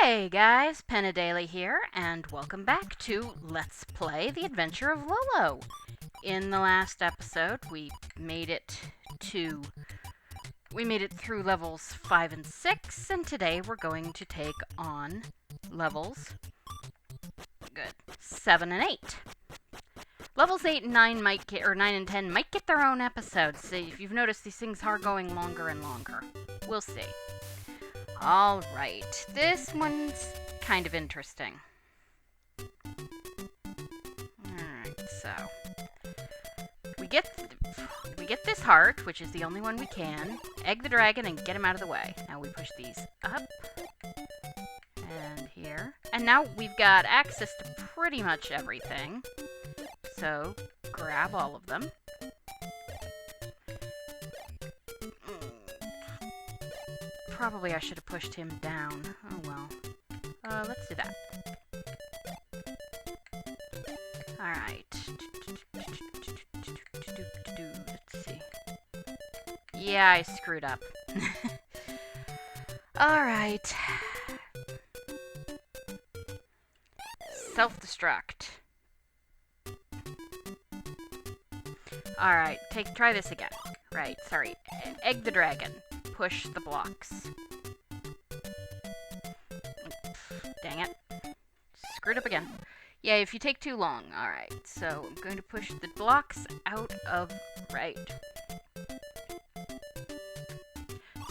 Hey guys, Daily here, and welcome back to Let's Play The Adventure of Lolo. In the last episode, we made it through levels 5 and 6, and today we're going to take on levels 7 and 8. Levels 8 and 9 9 and 10 might get their own episodes. So if you've noticed, these things are going longer and longer. We'll see. Alright, this one's kind of interesting. Alright, so we get this heart, which is the only one we can, egg the dragon and get him out of the way. Now we push these up and here. And now we've got access to pretty much everything. So grab all of them. Probably I should have pushed him down. Oh well. Let's do that. Alright. Let's see. Yeah, I screwed up. Alright. Self-destruct. Alright, try this again. Right, sorry. Egg the dragon. Push the blocks. Dang it. Screwed up again. Yeah, if you take too long. Alright, so I'm going to push the blocks out of... Right.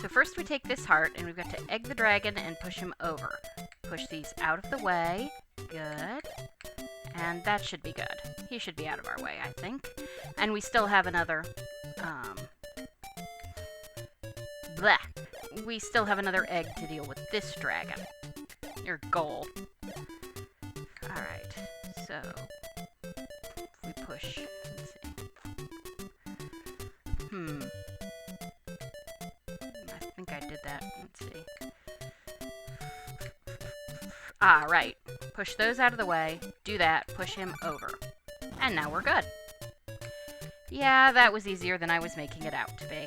So first we take this heart, and we've got to egg the dragon and push him over. Push these out of the way. Good. And that should be good. He should be out of our way, I think. And we still have another... Bleh. We still have another egg to deal with this dragon. Your goal. Alright, so... we push... let's see. I think I did that. Let's see. Ah, right. Push those out of the way. Do that. Push him over. And now we're good. Yeah, that was easier than I was making it out to be.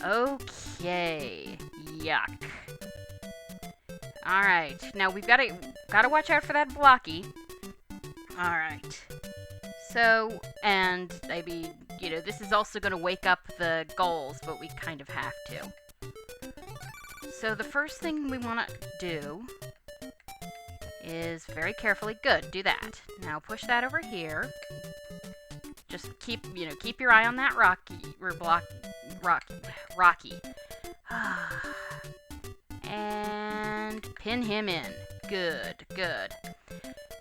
Okay. Yuck. Alright. Now we've gotta watch out for that blocky. Alright. So, and maybe, this is also gonna wake up the goals, but we kind of have to. So the first thing we wanna do is very carefully, good, do that. Now push that over here. Just keep your eye on that rocky. And pin him in. Good, good.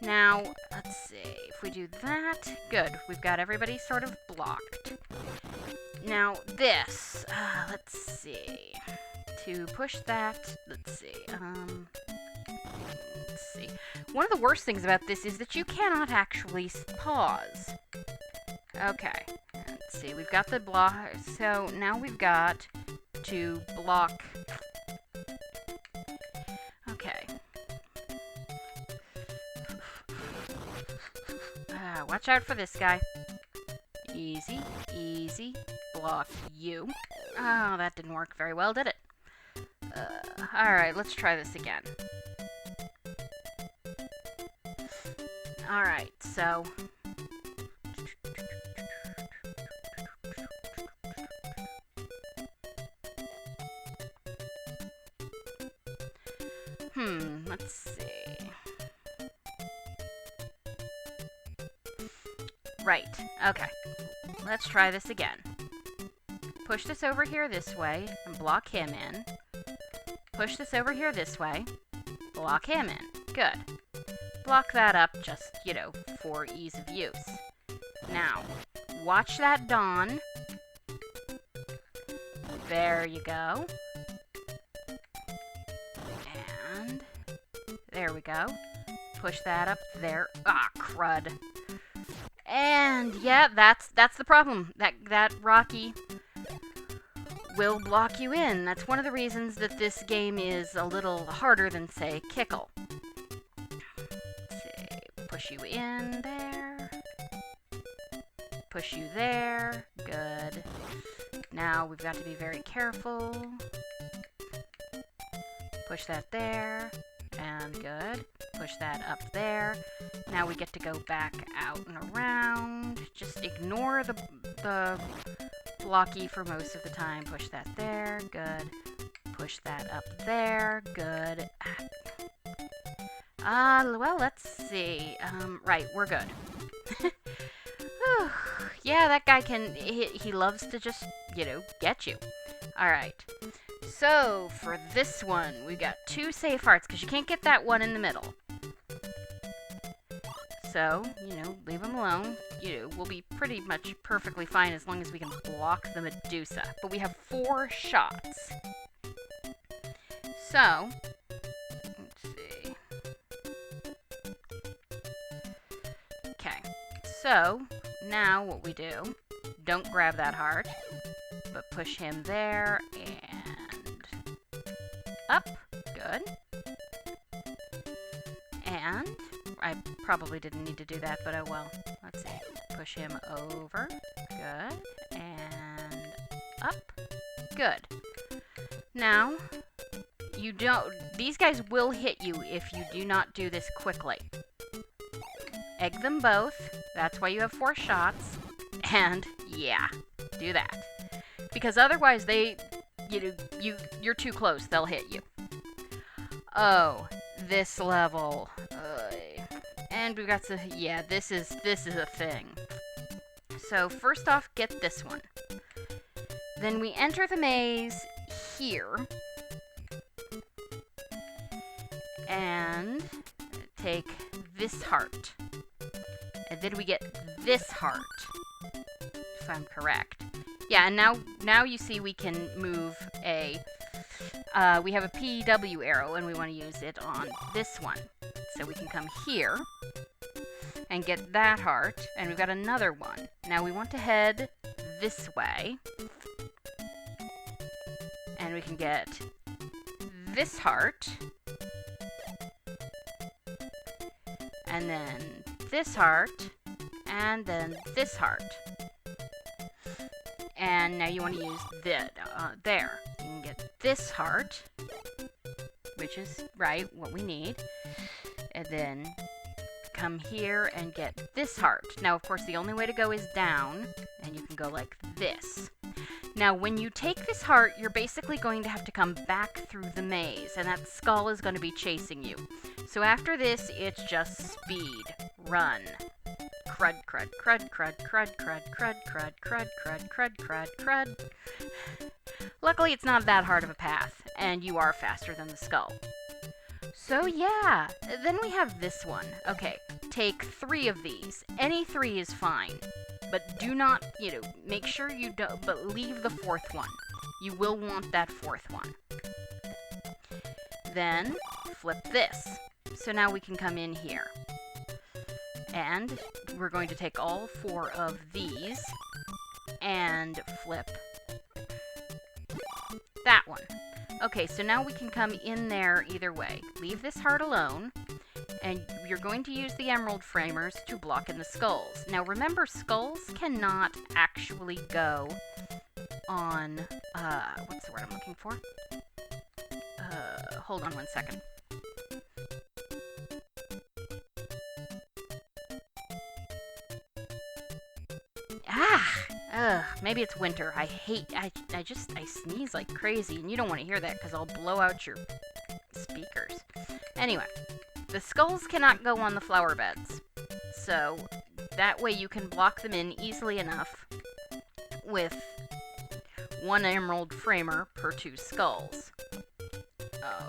Now, let's see. If we do that, good. We've got everybody sort of blocked. Now, this. Let's see. To push that, let's see. Let's see. One of the worst things about this is that you cannot actually pause. Okay. Let's see. We've got the block. So now we've got to block. Okay. Watch out for this guy. Easy, easy. Block you. Oh, that didn't work very well, did it? Alright, let's try this again. Alright, so... let's see. Right, okay. Let's try this again. Push this over here this way, and block him in. Push this over here this way, block him in. Good. Block that up just, for ease of use. Now, watch that dawn. There you go. And there we go. Push that up there. Ah, crud. And yeah, that's the problem. That Rocky will block you in. That's one of the reasons that this game is a little harder than, say, Kickle. Let's see. Push you in there. Push you there. Good. Now we've got to be very careful. Push that there. and good. Push that up there. Now we get to go back out and around. Just ignore the blocky for most of the time. Push that there, good. Push that up there, good. Well, let's see. Right, we're good. Yeah, that guy he loves to just, get you. Alright. So, for this one, we got 2 safe hearts, because you can't get that one in the middle. So, leave him alone. We'll be pretty much perfectly fine as long as we can block the Medusa. But we have 4 shots. So, let's see. Okay. So, now what we do, don't grab that heart, but push him there and up. Good. And I probably didn't need to do that, but oh well. Let's see. Push him over. Good. And up. Good. Now, these guys will hit you if you do not do this quickly. Egg them both. That's why you have 4 shots. And, yeah, do that. Because otherwise you're too close. They'll hit you. Oh, this level. And we've got this is a thing. So first off, get this one. Then we enter the maze here. And take this heart. And then we get this heart. If I'm correct. Yeah, and now you see we can move we have a PW arrow, and we want to use it on this one. So we can come here and get that heart, and we've got another one. Now we want to head this way, and we can get this heart, and then this heart, and then this heart. And now you want to use there. You can get this heart, which is, what we need. And then come here and get this heart. Now, of course, the only way to go is down, and you can go like this. Now, when you take this heart, you're basically going to have to come back through the maze, and that skull is going to be chasing you. So after this, it's just speed. Run. Crud, crud, crud, crud, crud, crud, crud, crud, crud, crud, crud, crud, crud. Luckily, it's not that hard of a path, and you are faster than the skull. So yeah, then we have this one. Okay, take 3 of these. Any 3 is fine. But do not, make sure you don't, but leave the 4th one. You will want that 4th one. Then, flip this. So now we can come in here. And we're going to take all 4 of these and flip that one. Okay, so now we can come in there either way. Leave this heart alone, and you're going to use the emerald framers to block in the skulls. Now remember, skulls cannot actually go on, what's the word I'm looking for? Hold on one second. Maybe it's winter. I sneeze like crazy, and you don't want to hear that because I'll blow out your speakers. Anyway, the skulls cannot go on the flower beds, so that way you can block them in easily enough with 1 emerald framer per 2 skulls. Oh,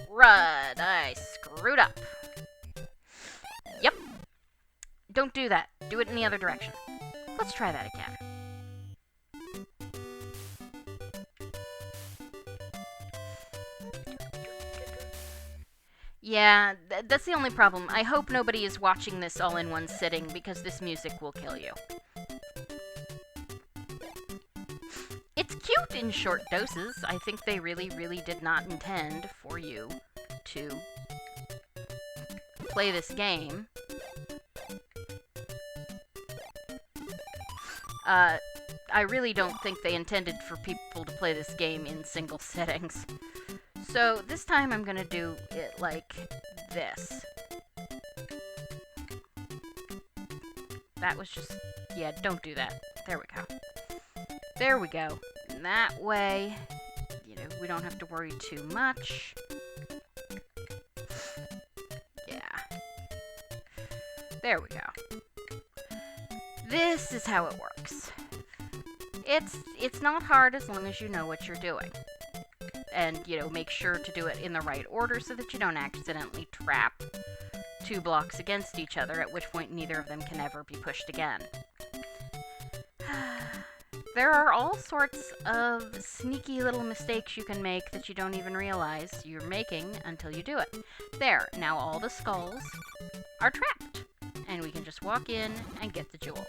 crud, I screwed up. Yep. Don't do that. Do it in the other direction. Let's try that again. Yeah, that's the only problem. I hope nobody is watching this all in one sitting, because this music will kill you. It's cute in short doses. I think they really, really did not intend for you to play this game. I really don't think they intended for people to play this game in single settings. So this time I'm gonna do it like this. That was just, yeah, don't do that. There we go. There we go. And that way, you know, we don't have to worry too much. Yeah. There we go. This is how it works. It's not hard as long as you know what you're doing. And, you know, make sure to do it in the right order so that you don't accidentally trap 2 blocks against each other, at which point neither of them can ever be pushed again. There are all sorts of sneaky little mistakes you can make that you don't even realize you're making until you do it. There, now all the skulls are trapped, and we can just walk in and get the jewel.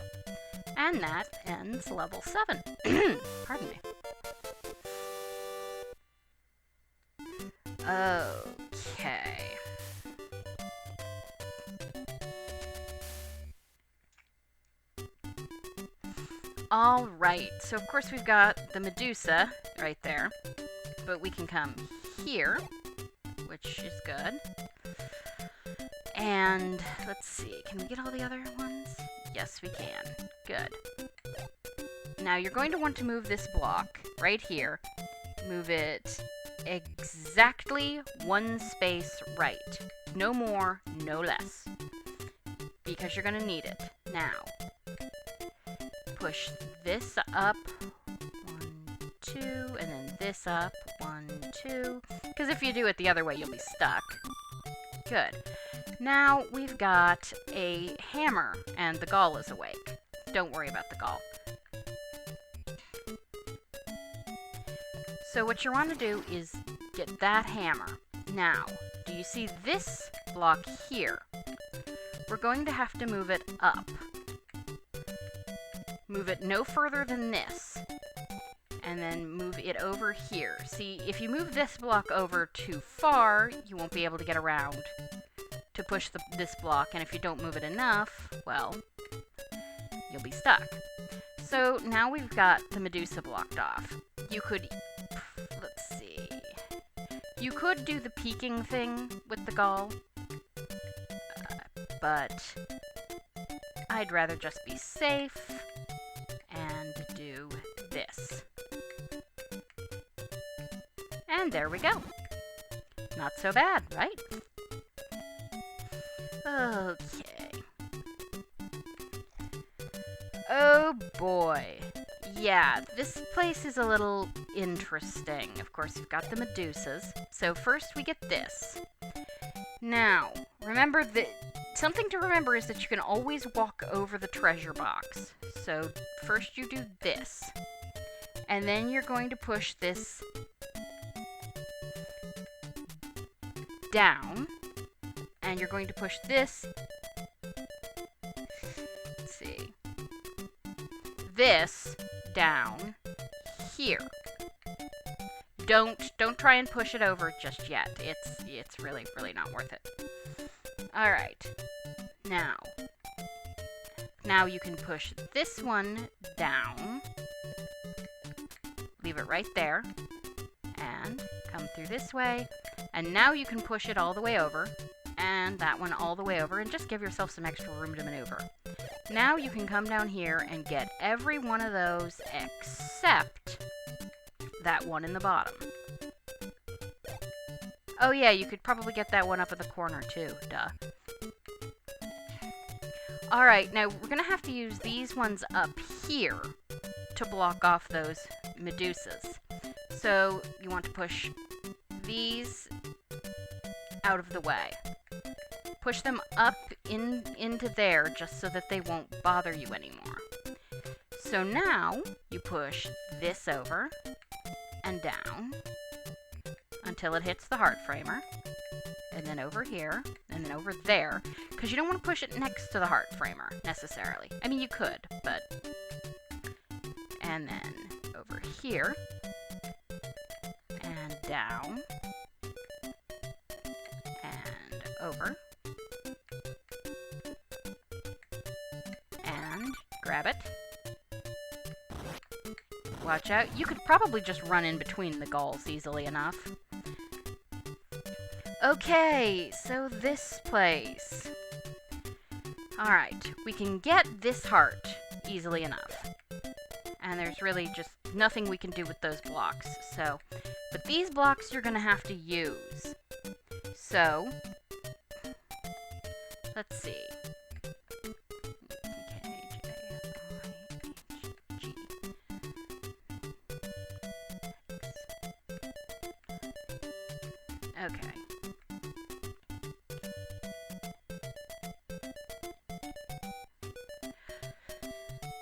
And that ends level 7. Pardon me. Okay. Alright, so of course we've got the Medusa right there, but we can come here, which is good. And let's see, can we get all the other ones? Yes, we can. Good. Now you're going to want to move this block right here. Move it exactly 1 space right. No more, no less. Because you're going to need it. Now, push this up, 1, 2, and then this up, 1, 2. Because if you do it the other way, you'll be stuck. Good. Now we've got a hammer, and the gall is awake. Don't worry about the gall. So what you want to do is get that hammer. Now, do you see this block here? We're going to have to move it up. Move it no further than this. And then move it over here. See, if you move this block over too far, you won't be able to get around to push this block. And if you don't move it enough, well, you'll be stuck. So now we've got the Medusa blocked off. You could, let's see, you could do the peeking thing with the gall, but I'd rather just be safe and do this. And there we go. Not so bad, right? Okay. Oh boy. Yeah, this place is a little interesting. Of course, you've got the Medusas. So first we get this. Now, remember that something to remember is that you can always walk over the treasure box. So first you do this. And then you're going to push this down. And you're going to push this. Let's see. This down here. Don't try and push it over just yet. It's really not worth it. All right. Now you can push this one down. Leave it right there and come through this way. And now you can push it all the way over and that one all the way over and just give yourself some extra room to maneuver. Now you can come down here and get every one of those except that one in the bottom. Oh yeah, you could probably get that one up at the corner too, duh. Alright, now we're going to have to use these ones up here to block off those Medusas. So you want to push these out of the way. Push them up into there just so that they won't bother you anymore. So now you push this over and down until it hits the heart framer, and then over here, and then over there, because you don't want to push it next to the heart framer necessarily. I mean, you could, but... And then over here, and down, and over. And grab it. Watch out. You could probably just run in between the galls easily enough. Okay, so this place. Alright, we can get this heart easily enough. And there's really just nothing we can do with those blocks. So, but these blocks you're gonna have to use. So, let's see. Okay.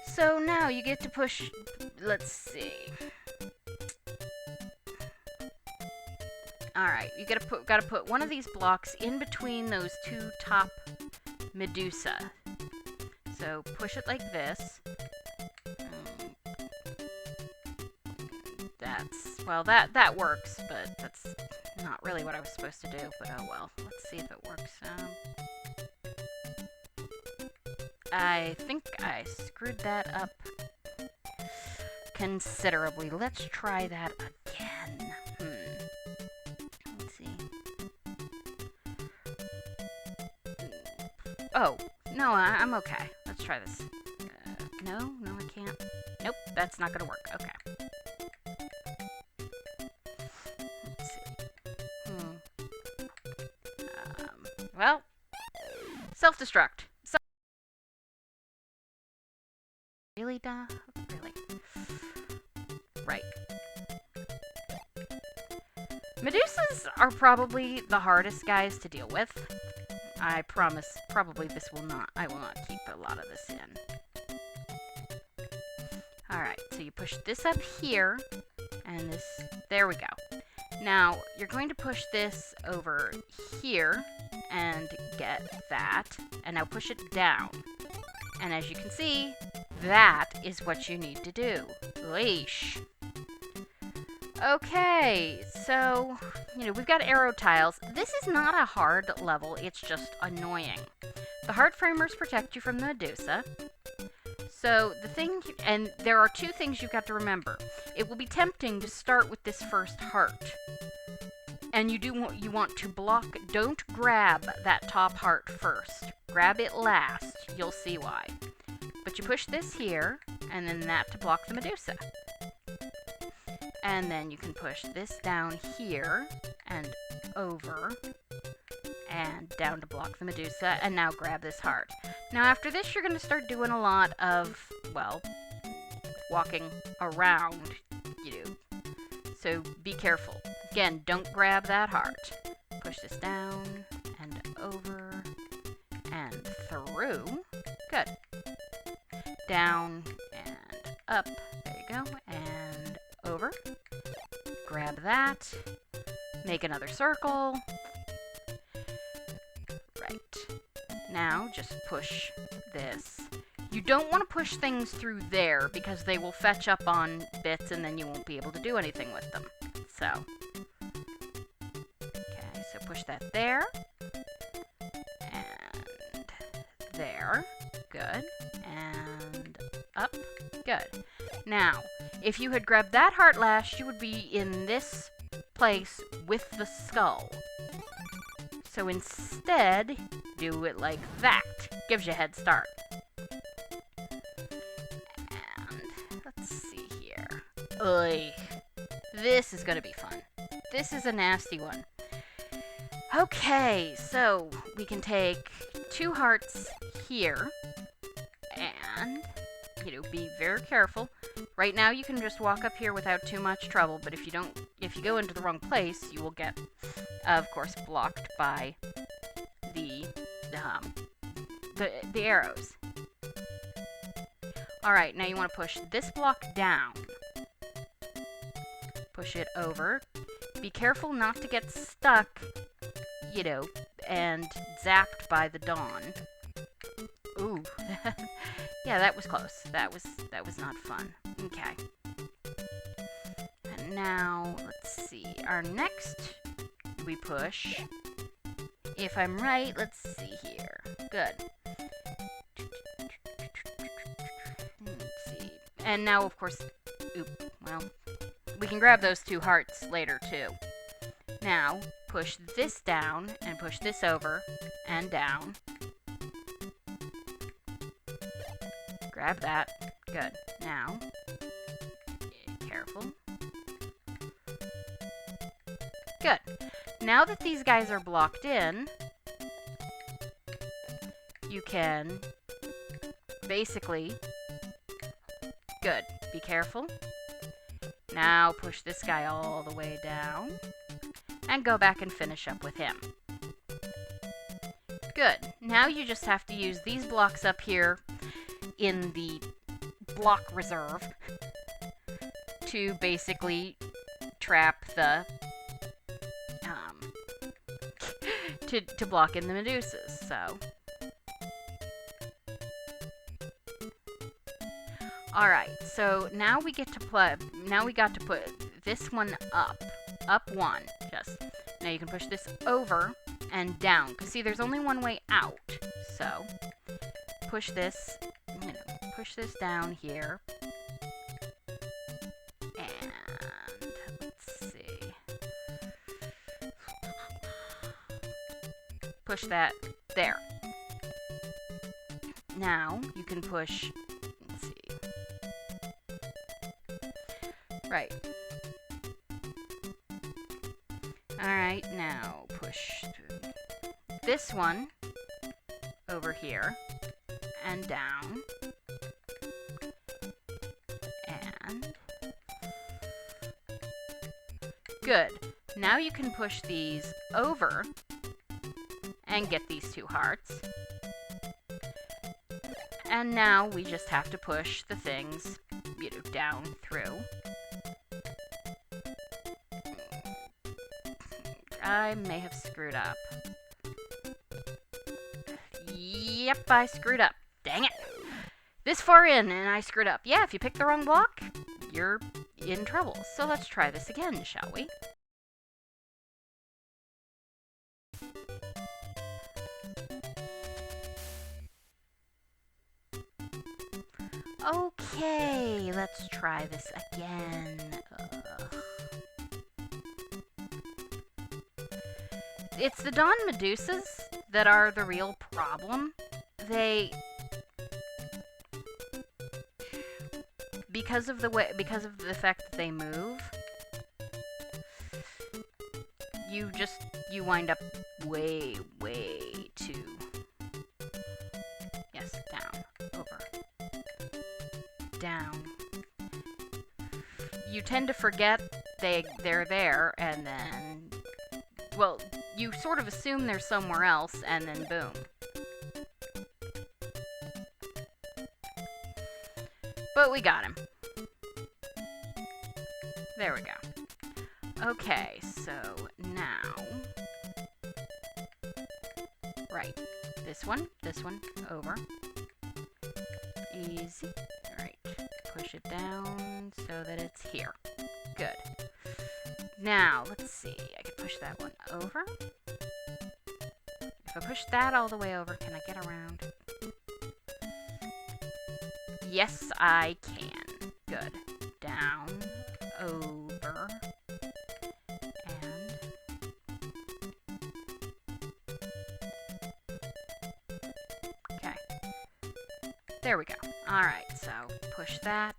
So now you get to push, let's see. Alright, you gotta put one of these blocks in between those two top Medusa. So push it like this. That works, but that's not really what I was supposed to do, but oh well. Let's see if it works. I think I screwed that up considerably. Let's try that again. Let's see. Oh, no, I'm okay. Let's try this. No, I can't. Nope, that's not gonna work. Okay. Let's see. Well, self-destruct. Really, duh? Really? Right. Medusas are probably the hardest guys to deal with. I promise, probably I will not keep a lot of this in. Alright, so you push this up here, and this, there we go. Now, you're going to push this over here, and get that, and now push it down. And as you can see, that is what you need to do. Leash. Okay, so, we've got arrow tiles. This is not a hard level, it's just annoying. The heart framers protect you from the Medusa. So, and there are two things you've got to remember. It will be tempting to start with this first heart. And you want to block, don't grab that top heart first. Grab it last, you'll see why. But you push this here, and then that to block the Medusa. And then you can push this down here, and over, and down to block the Medusa, and now grab this heart. Now after this, you're going to start doing a lot of, well, walking around, so be careful. Again, don't grab that heart. Push this down, and over, and through. Good. Down, and up. There you go. And over. Grab that. Make another circle. Right. Now, just push this. You don't want to push things through there, because they will fetch up on bits, and then you won't be able to do anything with them. So. Okay, so push that there. And there. Good. And up. Good. Now, if you had grabbed that heart last, you would be in this place with the skull. So instead, do it like that. Gives you a head start. And let's see here. Oy. This is going to be fun. This is a nasty one. Okay, so we can take 2 hearts here. And, be very careful. Right now you can just walk up here without too much trouble, but if you go into the wrong place, you will get, of course, blocked by the arrows. Alright, now you want to push this block down. Push it over. Be careful not to get stuck, and zapped by the dawn. Ooh. Yeah, that was close. That was not fun. Okay. And now, let's see. Our next we push. If I'm right, let's see here. Good. Let's see. And now, of course, we can grab those 2 hearts later, too. Now, push this down and push this over and down. Grab that. Good. Now, careful. Good. Now that these guys are blocked in, you can basically... Good. Be careful. Now push this guy all the way down and go back and finish up with him. Good. Now you just have to use these blocks up here in the block reserve to basically trap the to block in the Medusas. So all right, so now we get to play. Now we got to put this one up one. Just now you can push this over and down. Cause see, there's only one way out. So push this. Push this down here, and let's see. Push that there. Now you can push. Let's see. Right. Alright, now push this one over here and down. And good. Now you can push these over and get these two hearts. And now we just have to push the things, down through. I may have screwed up. Yep, I screwed up. Dang it. This far in and I screwed up. Yeah, if you pick the wrong block, you're in trouble. So let's try this again, shall we? Okay, let's try this again. It's the Dawn Medusas that are the real problem. Because of the fact that they move, you wind up way too. Yes, down, over, down. You tend to forget they're there, and then, well, you sort of assume they're somewhere else, and then boom. But we got him. There we go. Okay, so now... Right. This one, over. Easy. Alright. Push it down so that it's here. Good. Now, let's see. I can push that one over. If I push that all the way over, can I get around? Yes, I can. Good. Down, over, and... Okay. There we go. Alright, so push that,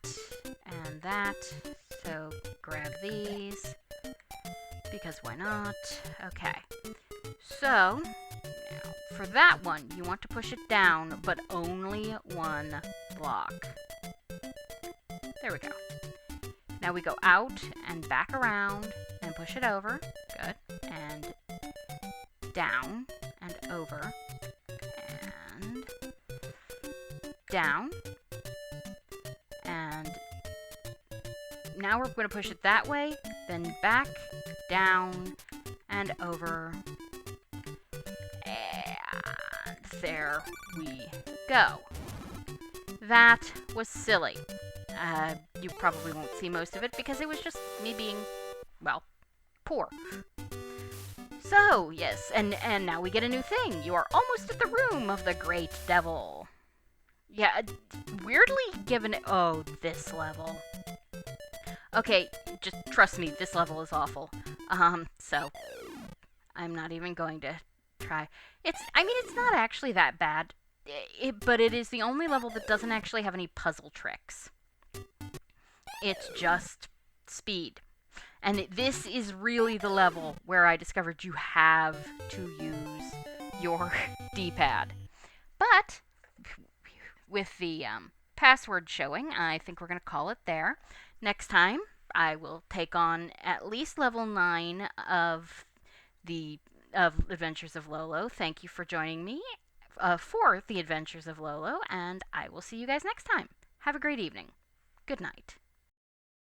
and that. So grab these, because why not? Okay. So, now, for that one, you want to push it down, but only one block. There we go. Now we go out and back around and push it over. Good. And down and over and down. And now we're going to push it that way, then back, down, and over. And there we go. That was silly. You probably won't see most of it because it was just me being, well, poor. So, yes, and now we get a new thing. You are almost at the room of the great devil. Yeah, weirdly given... Oh, this level. Okay, just trust me, this level is awful. So... I'm not even going to try. I mean, it's not actually that bad, but it is the only level that doesn't actually have any puzzle tricks. It's just speed. And this is really the level where I discovered you have to use your D-pad. But with the password showing, I think we're going to call it there. Next time, I will take on at least level 9 of the Adventures of Lolo. Thank you for joining me for the Adventures of Lolo, and I will see you guys next time. Have a great evening. Good night.